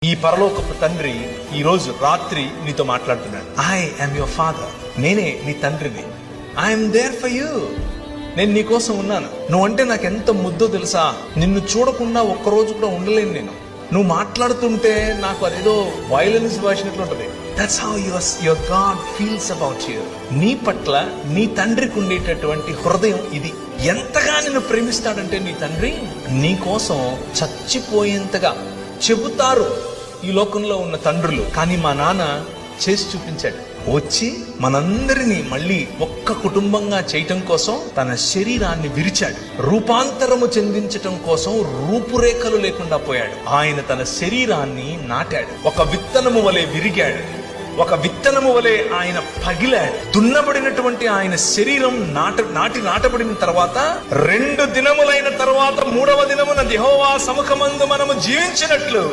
ఈ పరలోకపు తండ్రి ఈ రోజు రాత్రి నీతో మాట్లాడుతున్నాడు. I am your father. నేనే నీ తండ్రిని. I'm there for you. నేను నీ కోసం ఉన్నాను. నువ్వంటే నాకు ఎంత ముద్దో తెలుసా. నిన్ను చూడకుండా ఒక్కరోజు కూడా ఉండలేను నేను. నువ్వు మాట్లాడుతుంటే నాకు అదేదో వైలెన్స్ భాషనట్లు ఉంటది. That's how your God feels about you. నీ పట్ల నీ తండ్రికి ఉండేటటువంటి హృదయం ఇది. ఎంతగా నిన్ను ప్రేమిస్తాడంటే నీ తండ్రి నీ కోసం చచ్చిపోయేంతగా చెబుతారు ఈ లోకంలో ఉన్న తండ్రులు. కానీ మా నాన్న చేసి చూపించాడు. వచ్చి మనందరినీ మళ్ళీ ఒక్క కుటుంబంగా చేయటం కోసం తన శరీరాన్ని విరిచాడు. రూపాంతరము చెందించటం కోసం రూపురేఖలు లేకుండా పోయాడు. ఆయన తన శరీరాన్ని నాటాడు. ఒక విత్తనము వలె విరిగాడు. ఒక విత్తనము వలె ఆయన పగిలాడు. దున్నబడినటువంటి ఆయన శరీరం నాటబడిన తర్వాత 2 దినములైన తర్వాత 3వ దినమున యెహోవా సముఖమందు మనము జీవించినట్లు